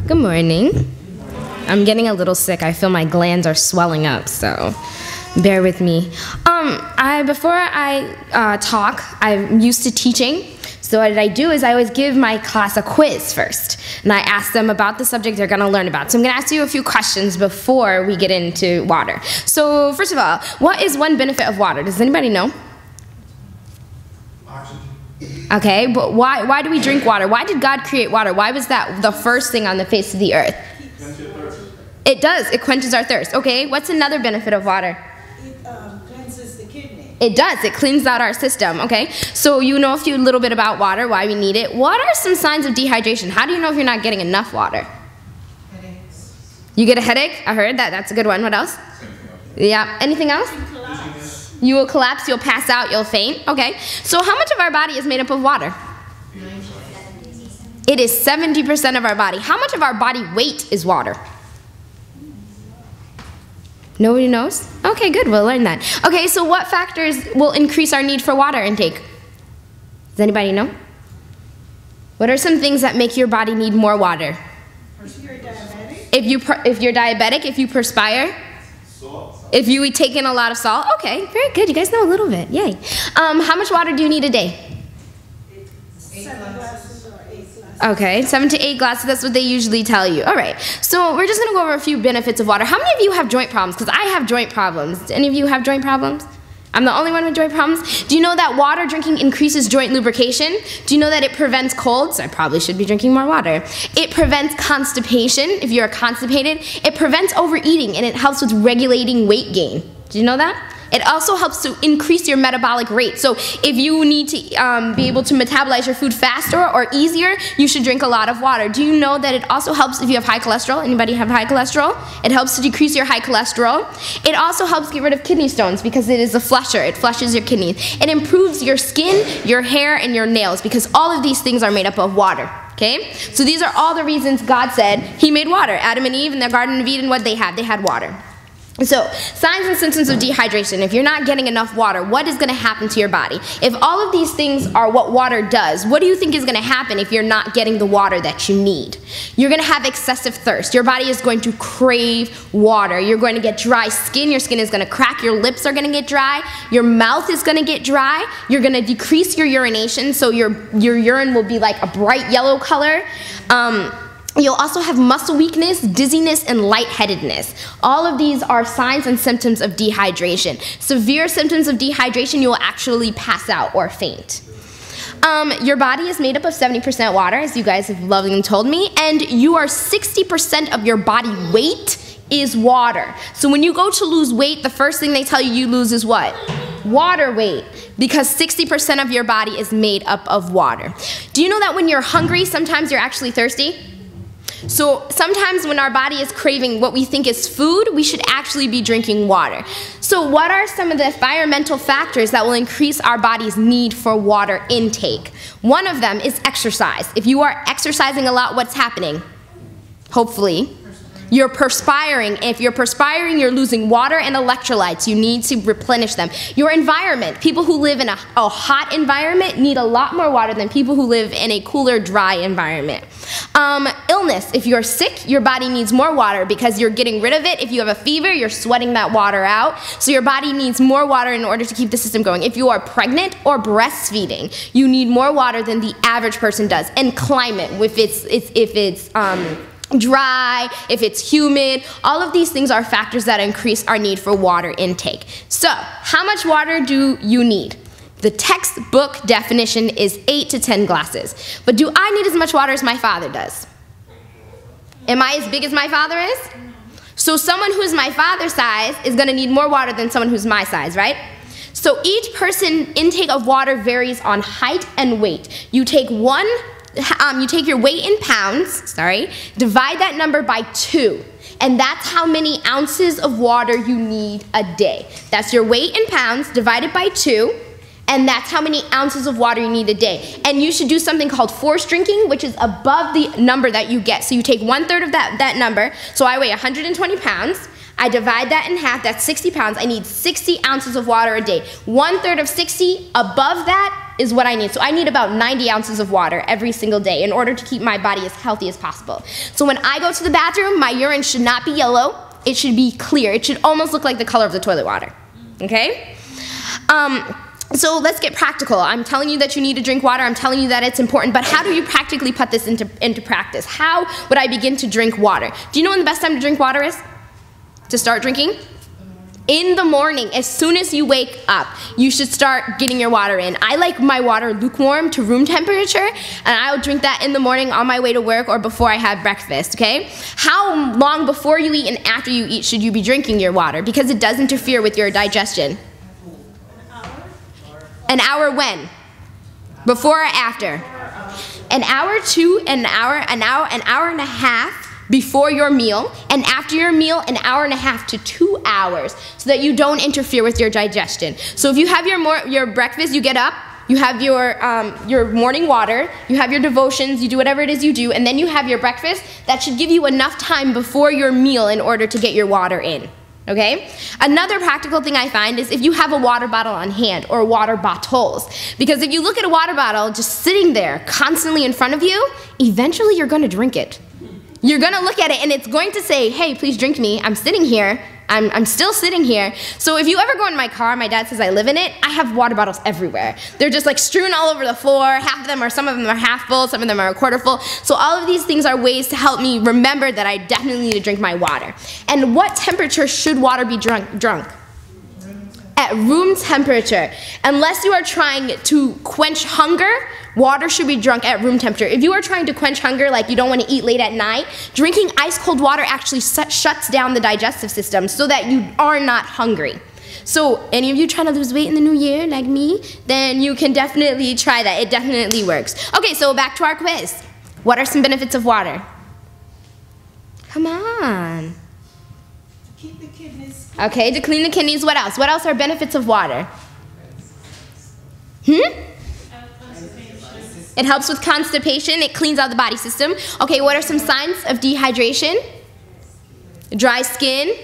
Good morning. I'm getting a little sick. I feel my glands are swelling up, so bear with me. Before I talk, I'm used to teaching. So what I do is I always give my class a quiz first, and I ask them about the subject they're going to learn about. So I'm going to ask you a few questions before we get into water. So first of all, what is one benefit of water? Does anybody know? Oxygen. Okay, but why do we drink water? Why did God create water? Why was that the first thing on the face of the earth? It does. It quenches our thirst. Okay, what's another benefit of water? It cleanses the kidney. It does. It cleans out our system. Okay, so you know a little bit about water, why we need it. What are some signs of dehydration? How do you know if you're not getting enough water? Headaches. You get a headache? I heard that. That's a good one. What else? Yeah. Anything else? You will collapse. You'll pass out. You'll faint. Okay. So how much of our body is made up of water? It is 70% of our body. How much of our body weight is water? Nobody knows? Okay, good. We'll learn that. Okay, so what factors will increase our need for water intake? Does anybody know? What are some things that make your body need more water? If you're diabetic. If you're diabetic, if you perspire? Salt. If you eat taken a lot of salt? Okay, very good. You guys know a little bit. Yay. How much water do you need a day? 7 glasses or 8 glasses. Okay, 7 to 8 glasses, that's what they usually tell you. All right, so we're just gonna go over a few benefits of water. How many of you have joint problems? Because I have joint problems. Do any of you have joint problems? I'm the only one with joint problems. Do you know that water drinking increases joint lubrication? Do you know that it prevents colds? I probably should be drinking more water. It prevents constipation, if you're constipated. It prevents overeating, and it helps with regulating weight gain. Do you know that? It also helps to increase your metabolic rate. So if you need to be able to metabolize your food faster or easier, you should drink a lot of water. Do you know that it also helps if you have high cholesterol? Anybody have high cholesterol? It helps to decrease your high cholesterol. It also helps get rid of kidney stones because it is a flusher. It flushes your kidneys. It improves your skin, your hair, and your nails because all of these things are made up of water. Okay? So these are all the reasons God said He made water. Adam and Eve in the Garden of Eden, what they had? They had water. So, signs and symptoms of dehydration. If you're not getting enough water, what is going to happen to your body? If all of these things are what water does, what do you think is going to happen if you're not getting the water that you need? You're going to have excessive thirst. Your body is going to crave water. You're going to get dry skin. Your skin is going to crack. Your lips are going to get dry. Your mouth is going to get dry. You're going to decrease your urination, so your urine will be like a bright yellow color. You'll also have muscle weakness, dizziness, and lightheadedness. All of these are signs and symptoms of dehydration. Severe symptoms of dehydration, you will actually pass out or faint. Your body is made up of 70% water, as you guys have lovingly told me, and you are 60% of your body weight is water. So when you go to lose weight, the first thing they tell you lose is what? Water weight, because 60% of your body is made up of water. Do you know that when you're hungry, sometimes you're actually thirsty? So sometimes when our body is craving what we think is food, we should actually be drinking water. So what are some of the environmental factors that will increase our body's need for water intake? One of them is exercise. If you are exercising a lot, what's happening? Hopefully, you're perspiring. If you're perspiring, you're losing water and electrolytes. You need to replenish them. Your environment, people who live in a hot environment need a lot more water than people who live in a cooler, dry environment. Illness, if you're sick, your body needs more water because you're getting rid of it. If you have a fever, you're sweating that water out. So your body needs more water in order to keep the system going. If you are pregnant or breastfeeding, you need more water than the average person does. And climate, if it's dry, if it's humid, all of these things are factors that increase our need for water intake. So, how much water do you need? The textbook definition is 8 to 10 glasses. But do I need as much water as my father does? Am I as big as my father is? So someone who's my father's size is going to need more water than someone who's my size, right? So each person intake of water varies on height and weight. You take your weight in pounds, divide that number by 2. And that's how many ounces of water you need a day. That's your weight in pounds divided by 2. And that's how many ounces of water you need a day. And you should do something called forced drinking, which is above the number that you get. So you take 1/3 of that number. So I weigh 120 pounds. I divide that in half. That's 60 pounds. I need 60 ounces of water a day. 1/3 of 60 above that is what I need. So I need about 90 ounces of water every single day in order to keep my body as healthy as possible. So when I go to the bathroom, my urine should not be yellow. It should be clear. It should almost look like the color of the toilet water, okay? So let's get practical. I'm telling you that you need to drink water. I'm telling you that it's important, but how do you practically put this into practice? How would I begin to drink water? Do you know when the best time to drink water is? To start drinking? In the morning, as soon as you wake up, you should start getting your water in. I like my water lukewarm to room temperature, and I'll drink that in the morning on my way to work or before I have breakfast, okay? How long before you eat and after you eat should you be drinking your water? Because it does interfere with your digestion. An hour when? Before or after? An hour to an hour and a half before your meal, and after your meal, an hour and a half to 2 hours, so that you don't interfere with your digestion. So if you have your breakfast, you get up, you have your morning water, you have your devotions, you do whatever it is you do, and then you have your breakfast. That should give you enough time before your meal in order to get your water in. Okay? Another practical thing I find is if you have a water bottle on hand, or water bottles. Because if you look at a water bottle just sitting there constantly in front of you, eventually you're going to drink it. You're going to look at it and it's going to say, hey, please drink me. I'm sitting here. I'm still sitting here. So if you ever go in my car, my dad says I live in it, I have water bottles everywhere. They're just like strewn all over the floor. Some of them are half full, some of them are a quarter full. So all of these things are ways to help me remember that I definitely need to drink my water. And what temperature should water be drunk? At room temperature. Unless you are trying to quench hunger, water should be drunk at room temperature. If you are trying to quench hunger, like you don't want to eat late at night, drinking ice cold water actually shuts down the digestive system so that you are not hungry. So any of you trying to lose weight in the new year, like me, then you can definitely try that. It definitely works. Okay, so back to our quiz. What are some benefits of water? Come on. Keep the kidneys. Okay, to clean the kidneys. What else? What else are benefits of water? It helps with constipation. It cleans out the body system. Okay, what are some signs of dehydration? Dry skin,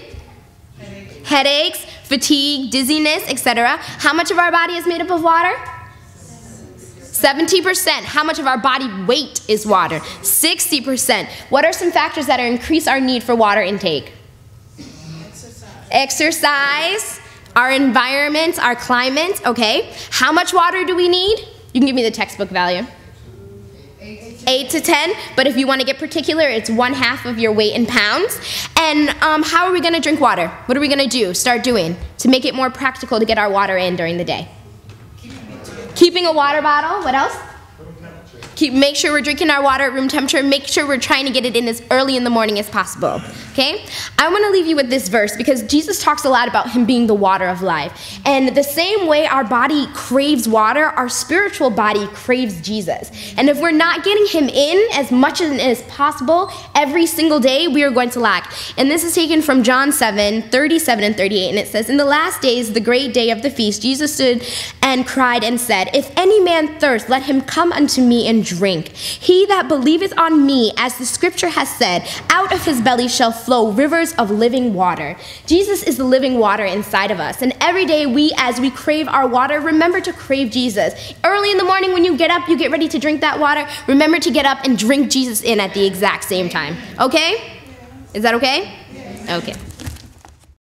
headaches, fatigue, dizziness, etc. How much of our body is made up of water? 70%. How much of our body weight is water? 60%. What are some factors that increase our need for water intake? Exercise, our environment, our climate, okay. How much water do we need? You can give me the textbook value. 8 to 10, but if you want to get particular, it's 1/2 of your weight in pounds. And how are we going to drink water? What are we going to do? Start doing to make it more practical to get our water in during the day. Keeping a water bottle. What else? Make sure we're drinking our water at room temperature. Make sure we're trying to get it in as early in the morning as possible. Okay? I want to leave you with this verse because Jesus talks a lot about him being the water of life. And the same way our body craves water, our spiritual body craves Jesus. And if we're not getting him in as much as possible every single day, we are going to lack. And this is taken from John 7:37 and 38. And it says, "In the last days, the great day of the feast, Jesus stood and cried and said, 'If any man thirst, let him come unto me and drink. He that believeth on me, as the scripture has said, out of his belly shall flow rivers of living water.'" Jesus is the living water inside of us. And every day as we crave our water, remember to crave Jesus. Early in the morning when you get up, you get ready to drink that water, remember to get up and drink Jesus in at the exact same time. Okay? Is that okay? Okay.